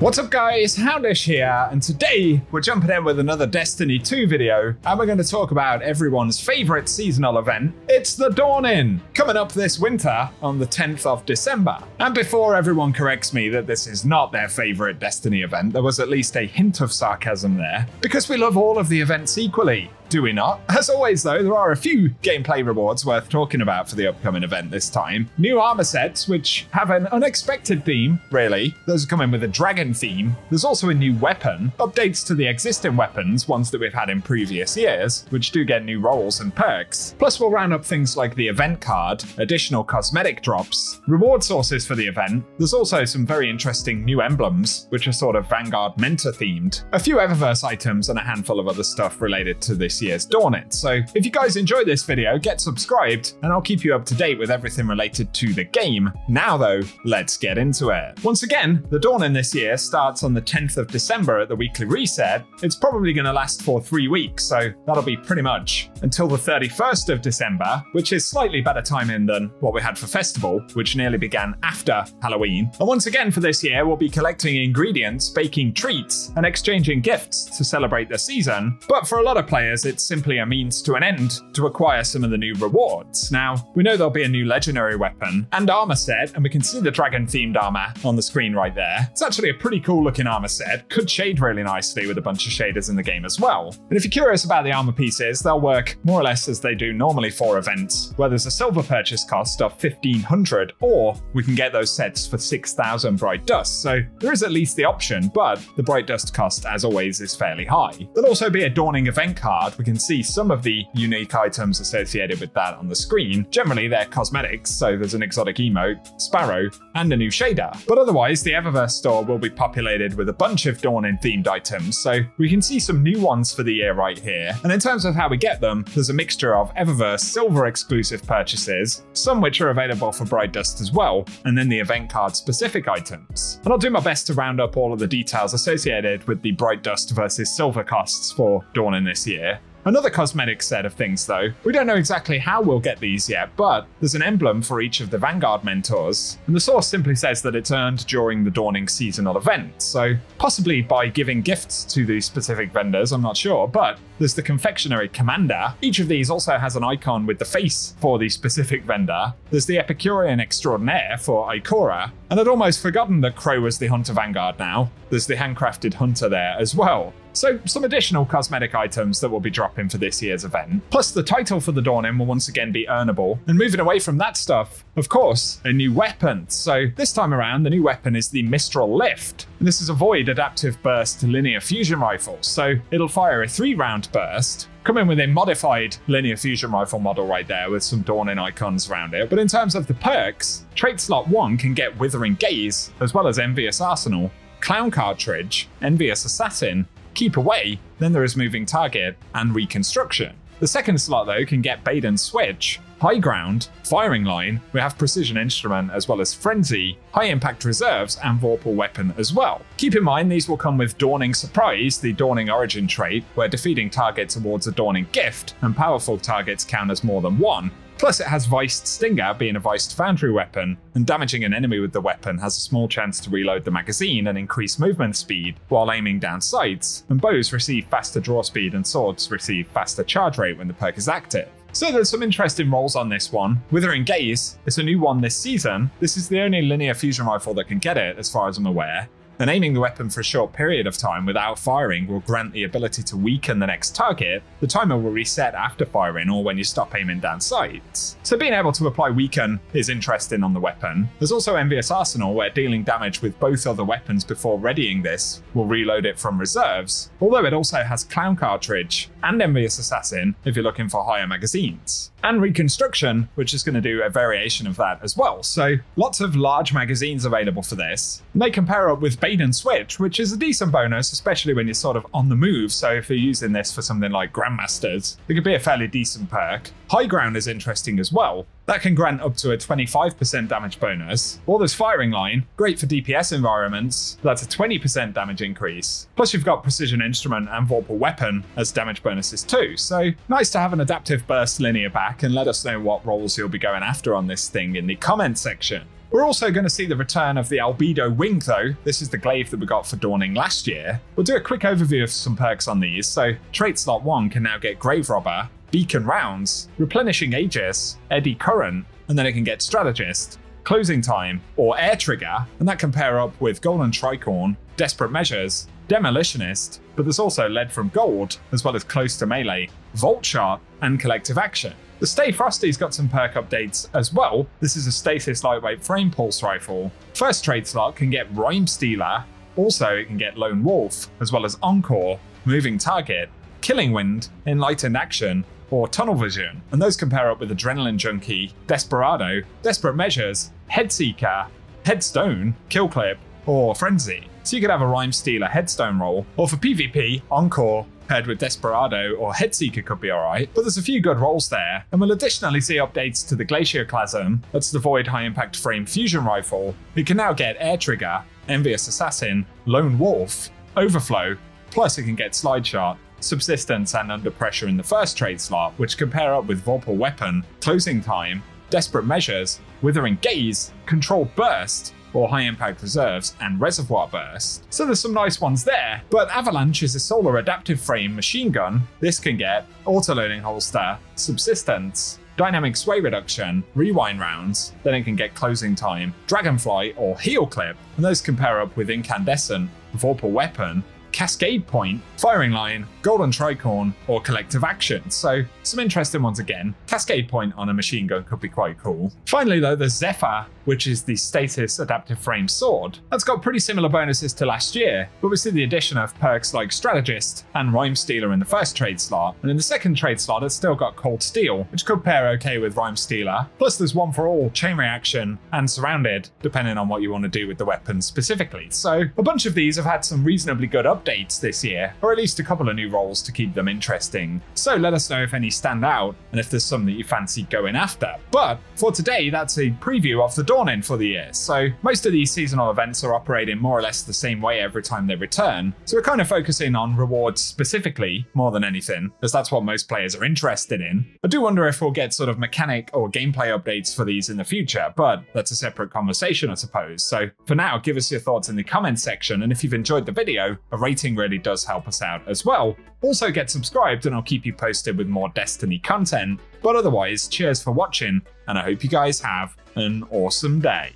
What's up guys, Houndish here, and today we're jumping in with another Destiny 2 video, and we're going to talk about everyone's favourite seasonal event. It's the Dawning, coming up this winter on the 10th of December. And before everyone corrects me that this is not their favourite Destiny event, there was at least a hint of sarcasm there, because we love all of the events equally. Do we not? As always though, there are a few gameplay rewards worth talking about for the upcoming event this time. New armor sets, which have an unexpected theme, really. Those are coming with a dragon theme. There's also a new weapon, updates to the existing weapons, ones that we've had in previous years, which do get new roles and perks. Plus we'll round up things like the event card, additional cosmetic drops, reward sources for the event. There's also some very interesting new emblems, which are sort of Vanguard Mentor themed, a few Eververse items, and a handful of other stuff related to this year's Dawning. So if you guys enjoy this video, get subscribed and I'll keep you up to date with everything related to the game. Now though, let's get into it. Once again, the Dawning this year starts on the 10th of December at the weekly reset. It's probably going to last for 3 weeks, so that'll be pretty much until the 31st of December, which is slightly better timing than what we had for Festival, which nearly began after Halloween. And once again for this year, we'll be collecting ingredients, baking treats, and exchanging gifts to celebrate the season. But for a lot of players, it's simply a means to an end to acquire some of the new rewards. Now, we know there'll be a new legendary weapon and armor set, and we can see the dragon themed armor on the screen right there. It's actually a pretty cool looking armor set, could shade really nicely with a bunch of shaders in the game as well. And if you're curious about the armor pieces, they'll work more or less as they do normally for events, where there's a silver purchase cost of 1,500, or we can get those sets for 6,000 bright dust. So there is at least the option, but the bright dust cost, as always, is fairly high. There'll also be a Dawning event card. We can see some of the unique items associated with that on the screen. Generally, they're cosmetics, so there's an exotic emote, Sparrow, and a new shader. But otherwise, the Eververse store will be populated with a bunch of Dawning themed items, so we can see some new ones for the year right here. And in terms of how we get them, there's a mixture of Eververse silver exclusive purchases, some which are available for bright dust as well, and then the event card specific items. And I'll do my best to round up all of the details associated with the bright dust versus silver costs for Dawning this year. Another cosmetic set of things though, we don't know exactly how we'll get these yet, but there's an emblem for each of the Vanguard mentors, and the source simply says that it's earned during the Dawning seasonal event, so possibly by giving gifts to these specific vendors, I'm not sure, but there's the confectionery commander. Each of these also has an icon with the face for the specific vendor. There's the Epicurean extraordinaire for Ikora, and I'd almost forgotten that Crow was the Hunter Vanguard now. There's the handcrafted Hunter there as well. So some additional cosmetic items that will be dropping for this year's event. Plus the title for the Dawning will once again be earnable. And moving away from that stuff, of course, a new weapon. So this time around, the new weapon is the Mistral Lift. And this is a Void Adaptive Burst linear fusion rifle. So it'll fire a 3-round burst, coming with a modified linear fusion rifle model right there with some Dawning icons around it. But in terms of the perks, trait slot 1 can get Withering Gaze, as well as Envious Arsenal, Clown Cartridge, Envious Assassin, Keep Away, then there is Moving Target, and Reconstruction. The second slot though can get Bait and Switch, High Ground, Firing Line, we have Precision Instrument as well as Frenzy, High Impact Reserves, and Vorpal Weapon as well. Keep in mind these will come with Dawning Surprise, the Dawning Origin trait, where defeating targets awards a Dawning gift, and powerful targets count as more than one. Plus it has Viced Stinger, being a Viced Foundry weapon, and damaging an enemy with the weapon has a small chance to reload the magazine and increase movement speed while aiming down sights, and bows receive faster draw speed and swords receive faster charge rate when the perk is active. So there's some interesting roles on this one. Withering Gaze is a new one this season. This is the only linear fusion rifle that can get it as far as I'm aware. And aiming the weapon for a short period of time without firing will grant the ability to weaken the next target. The timer will reset after firing or when you stop aiming down sights. So being able to apply weaken is interesting on the weapon. There's also Envious Arsenal, where dealing damage with both other weapons before readying this will reload it from reserves, although it also has Clown Cartridge and Envious Assassin if you're looking for higher magazines. And Reconstruction, which is going to do a variation of that as well. So lots of large magazines available for this. And they can pair up with Bait and Switch, which is a decent bonus, especially when you're sort of on the move. So if you're using this for something like Grandmasters, it could be a fairly decent perk. High Ground is interesting as well. That can grant up to a 25% damage bonus. Or there's Firing Line, great for DPS environments, that's a 20% damage increase. Plus you've got Precision Instrument and Vorpal Weapon as damage bonuses too, so nice to have an adaptive burst linear back, and let us know what roles you'll be going after on this thing in the comment section. We're also going to see the return of the Albedo Wing though. This is the glaive that we got for Dawning last year. We'll do a quick overview of some perks on these. So trait slot 1 can now get Grave Robber, Beacon Rounds, Replenishing Aegis, Eddy Current, and then it can get Strategist, Closing Time, or Air Trigger, and that can pair up with Golden Tricorn, Desperate Measures, Demolitionist, but there's also Lead from Gold, as well as Close to Melee, Volt Shot, and Collective Action. The Stay Frosty's got some perk updates as well. This is a stasis lightweight frame pulse rifle. First trade slot can get Rhyme Stealer, also it can get Lone Wolf, as well as Encore, Moving Target, Killing Wind, Enlightened Action, or Tunnel Vision, and those can pair up with Adrenaline Junkie, Desperado, Desperate Measures, Headseeker, Headstone, Kill Clip, or Frenzy. So you could have a Rhyme Stealer Headstone roll, or for PvP, Encore paired with Desperado or Headseeker could be alright, but there's a few good rolls there, and we'll additionally see updates to the Glacioclasm, that's the Void High Impact Frame Fusion Rifle. You can now get Air Trigger, Envious Assassin, Lone Wolf, Overflow, plus it can get Slide Shot, Subsistence, and Under Pressure in the first trade slot, which can pair up with Vorpal Weapon, Closing Time, Desperate Measures, Withering Gaze, Controlled Burst, or High Impact Reserves and Reservoir Burst. So there's some nice ones there, but Avalanche is a solar adaptive frame machine gun. This can get Autoloading Holster, Subsistence, Dynamic Sway Reduction, Rewind Rounds, then it can get Closing Time, Dragonfly, or Heel Clip, and those can pair up with Incandescent, Vorpal Weapon, Cascade Point, Firing Line, Golden Tricorn, or Collective Action. So some interesting ones again. Cascade Point on a machine gun could be quite cool. Finally though, there's Zephyr, which is the status adaptive frame sword. That's got pretty similar bonuses to last year, but we see the addition of perks like Strategist and Rhyme Stealer in the first trade slot, and in the second trade slot it's still got Cold Steel, which could pair okay with Rhyme Stealer. Plus there's One for All, Chain Reaction, and Surrounded, depending on what you want to do with the weapon specifically. So a bunch of these have had some reasonably good updates this year, or at least a couple of new roles to keep them interesting. So let us know if any stand out, and if there's some that you fancy going after. But for today, that's a preview of the Dawning for the year. So most of these seasonal events are operating more or less the same way every time they return. So we're kind of focusing on rewards specifically more than anything, as that's what most players are interested in. I do wonder if we'll get sort of mechanic or gameplay updates for these in the future, but that's a separate conversation, I suppose. So for now, give us your thoughts in the comments section, and if you've enjoyed the video, a rating really does help us out as well. Also get subscribed and I'll keep you posted with more Destiny content. But otherwise, cheers for watching, and I hope you guys have an awesome day.